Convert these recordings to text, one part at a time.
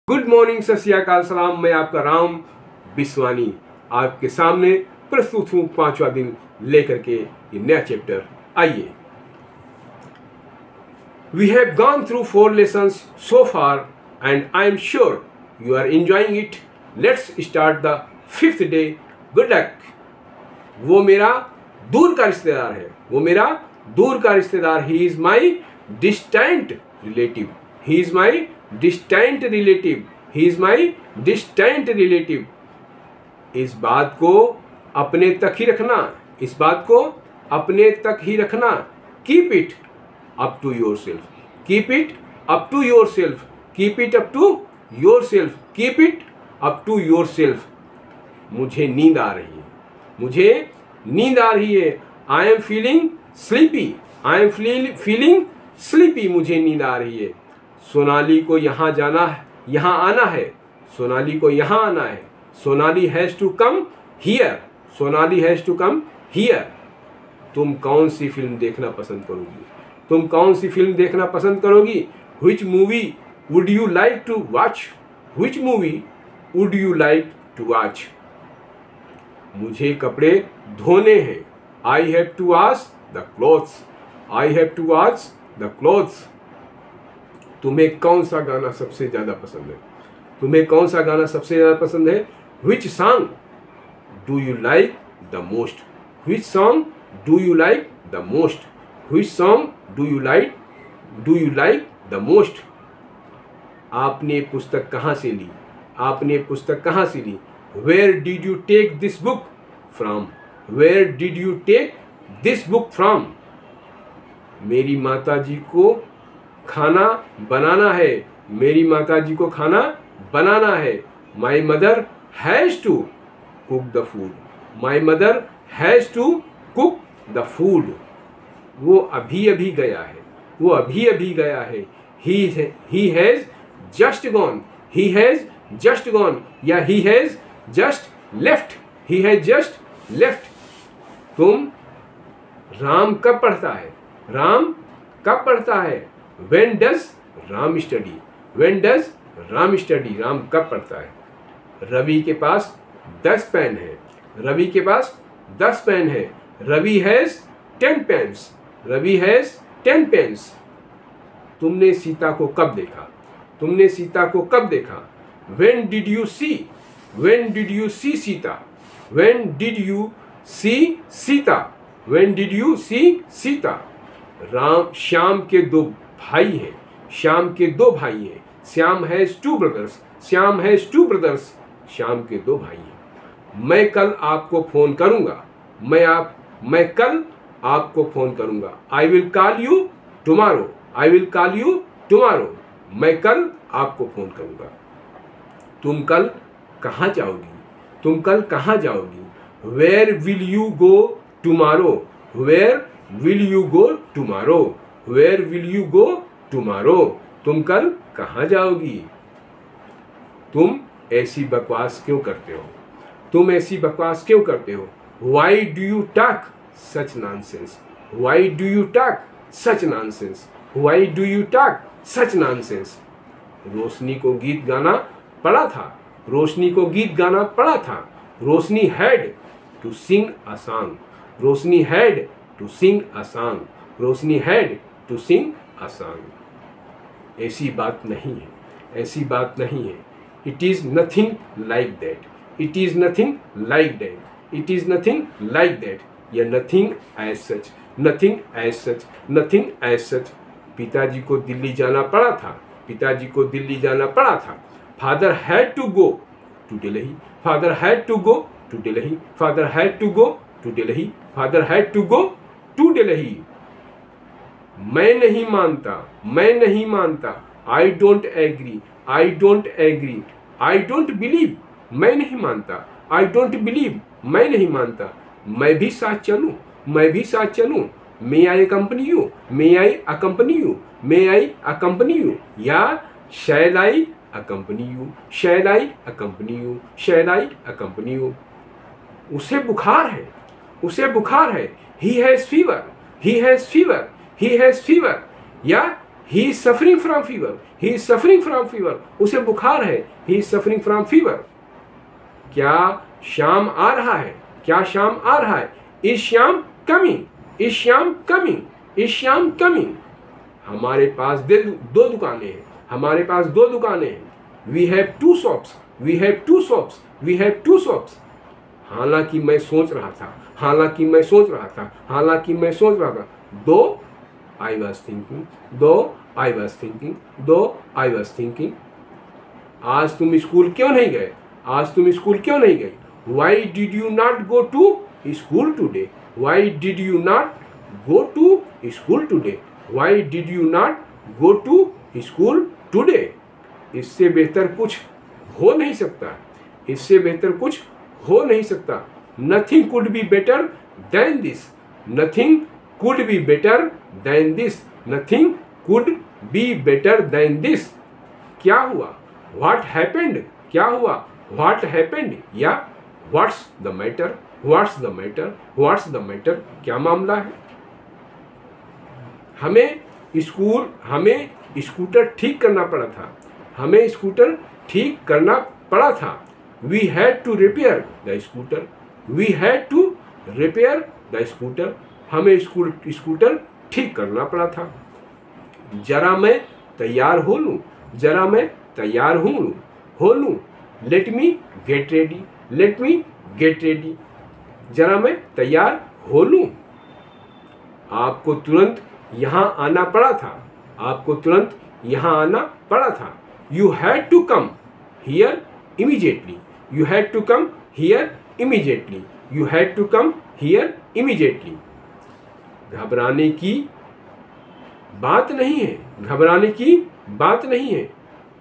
Good morning, सत श्री अकाल, सलाम। मैं आपका राम बिस्वानी आपके सामने प्रस्तुत हूँ 5वां दिन लेकर के ये नया चैप्टर। आइए, we have gone through 4 lessons so far and I am sure you are enjoying it. Let's start the 5th day. Good luck. वो मेरा दूर का रिश्तेदार है, वो मेरा दूर का रिश्तेदार। He is my distant relative, he is my distant relative, he is my distant relative. इस बात को अपने तक ही रखना, इस बात को अपने तक ही रखना। Keep it up to yourself, keep it up to yourself, keep it up to yourself, keep it up to yourself. मुझे नींद आ रही है, मुझे नींद आ रही है। I am feeling sleepy, I am feeling sleepy. मुझे नींद आ रही है। सोनाली को यहाँ जाना है, यहाँ आना है, सोनाली को यहाँ आना है। Sonali has to come here, Sonali has to come here. तुम कौन सी फिल्म देखना पसंद करोगी, तुम कौन सी फिल्म देखना पसंद करोगी? Which movie would you like to watch, which movie would you like to watch? मुझे कपड़े धोने हैं। I have to wash the clothes, I have to wash the clothes. तुम्हें कौन सा गाना सबसे ज्यादा पसंद है, तुम्हें कौन सा गाना सबसे ज्यादा पसंद है? Which song do you like the most, which song do you like the most, which song do you like the most? आपने पुस्तक कहाँ से ली, आपने पुस्तक कहाँ से ली? Where did you take this book from, where did you take this book from? मेरी माताजी को खाना बनाना है, मेरी माताजी को खाना बनाना है। My mother has to cook the food, my mother has to cook the food. वो अभी अभी गया है, वो अभी अभी गया है। He has just gone, he has just gone, या he has just left, he has just left. तुम राम कब पढ़ता है, राम कब पढ़ता है? When does Ram study, when does Ram study? Ram कब पढ़ता है? रवि के पास 10 पेन है, रवि के पास 10 पेन है। Ravi has 10 pens, Ravi has 10 pens. तुमने सीता को कब देखा, तुमने सीता को कब देखा? When did you see, when did you see Sita, when did you see Sita, when did you see Sita? Shyam के 2 भाई हैं, श्याम के 2 भाई हैं। Shyam has 2 brothers, Shyam has 2 brothers. Shyam के 2 भाई हैं। मैं कल आपको फोन करूंगा, मैं कल आपको फोन करूंगा। I will call you tomorrow, I will call you tomorrow. मैं कल आपको फोन करूंगा। तुम कल कहाँ जाओगी, तुम कल कहाँ जाओगी? Where will you go tomorrow, where will you go tomorrow, where will you go tomorrow? तुम कल कहाँ जाओगी? तुम ऐसी बकवास क्यों करते हो, तुम ऐसी बकवास क्यों करते हो? Why do you talk such nonsense, why do you talk such nonsense, why do you talk such nonsense? Roshni को गीत गाना पड़ा था, रोशनी को गीत गाना पड़ा था। Roshni had to sing a song, Roshni had to sing a song, Roshni had to sing a song. ऐसी बात नहीं है, ऐसी बात नहीं है। It is nothing like that, it is nothing like that, it is nothing like that, या nothing as such, nothing as such, nothing as such. पिताजी को दिल्ली जाना पड़ा था, पिताजी को दिल्ली जाना पड़ा था। Father had to go to Delhi, father had to go to Delhi, father had to go to Delhi, father had to go to Delhi. मैं नहीं मानता, मैं नहीं मानता। I don't agree, I don't agree, I don't believe. मैं नहीं मानता, आई डोंट बिलीव, मैं नहीं मानता। मैं भी साथ चलूं, मैं भी साथ चलूं। May I accompany you, may I accompany you, may I accompany you, या shall I accompany you, shall I accompany you, shall I accompany you. उसे बुखार है, उसे बुखार है। He has fever, he has fever, he has fever, या he is suffering from fever, he is suffering from fever, उसे बुखार है, he is suffering from fever. क्या श्याम आ रहा है, क्या श्याम आ रहा है, is Shyam coming, is Shyam coming, is Shyam coming. हमारे पास दो दुकानें हैं, हमारे पास दो दुकानें हैं। We have two shops, we have two shops, we have two shops. हालांकि मैं सोच रहा था, हालांकि मैं सोच रहा था, हालांकि मैं सोच रहा था। दो आई वॉज थिंकिंग, दो आई वॉज थिंकिंग, दो आई वॉज थिंकिंग। आज तुम स्कूल क्यों नहीं गए, आज तुम स्कूल क्यों नहीं गए। Why did you not go to school today, why did you not go to school today, why did you not go to school today. इससे बेहतर कुछ हो नहीं सकता, इससे बेहतर कुछ हो नहीं सकता। Nothing could be better than this, nothing could be better than this, nothing could be better than this. क्या हुआ, व्हाट हैपेंड, क्या हुआ, व्हाट हैपेंड, या what's the matter, what's the matter, what's the matter, क्या मामला है। हमें scooter ठीक करना पड़ा था, हमें स्कूटर ठीक करना पड़ा था। We had to repair the scooter, we had to repair the scooter, हमें स्कूटर ठीक करना पड़ा था। जरा मैं तैयार हो लूँ, जरा मैं तैयार हो लूँ। Let me get ready, let me get ready, जरा मैं तैयार हो लूँ। आपको तुरंत यहाँ आना पड़ा था, आपको तुरंत यहाँ आना पड़ा था। You had to come here immediately, you had to come here immediately, you had to come here immediately. घबराने की बात नहीं है, घबराने की बात नहीं है।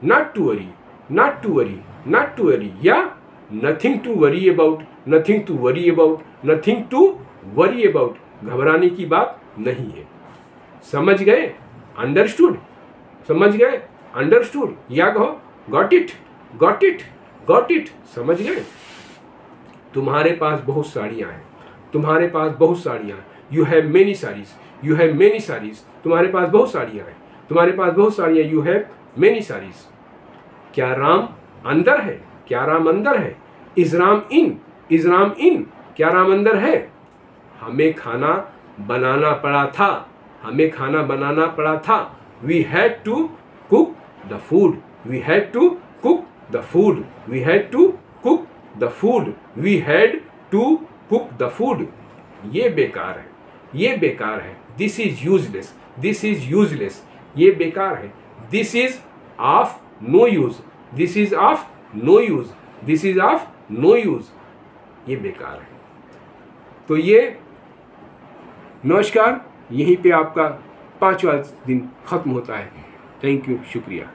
Not to worry, not to worry, not to worry, या nothing to worry about, nothing to worry about, nothing to worry about. घबराने की बात नहीं है। समझ गए, अंडरस्टूड, समझ गए, अंडरस्टूड, या कहो got it, got it, got it, समझ गए। तुम्हारे पास बहुत साड़ियाँ हैं, तुम्हारे पास बहुत साड़ियाँ हैं। You have many saris, you have many saris, तुम्हारे पास बहुत साड़ियाँ हैं, तुम्हारे पास बहुत साड़ियाँ, यू हैव मेनी साड़ीज। क्या राम अंदर है, क्या राम अंदर है। Is Ram in, is Ram in, क्या राम अंदर है। हमें खाना बनाना पड़ा था, हमें खाना बनाना पड़ा था। We had to cook the food, we had to cook the food, we had to cook the food, we had to cook the food. ये बेकार है, ये बेकार है। This is useless, this is useless, ये बेकार है। This is of no use, this is of no use, this is of no use, ये बेकार है। तो ये नमस्कार, यहीं पे आपका 5वां दिन खत्म होता है। थैंक यू, शुक्रिया।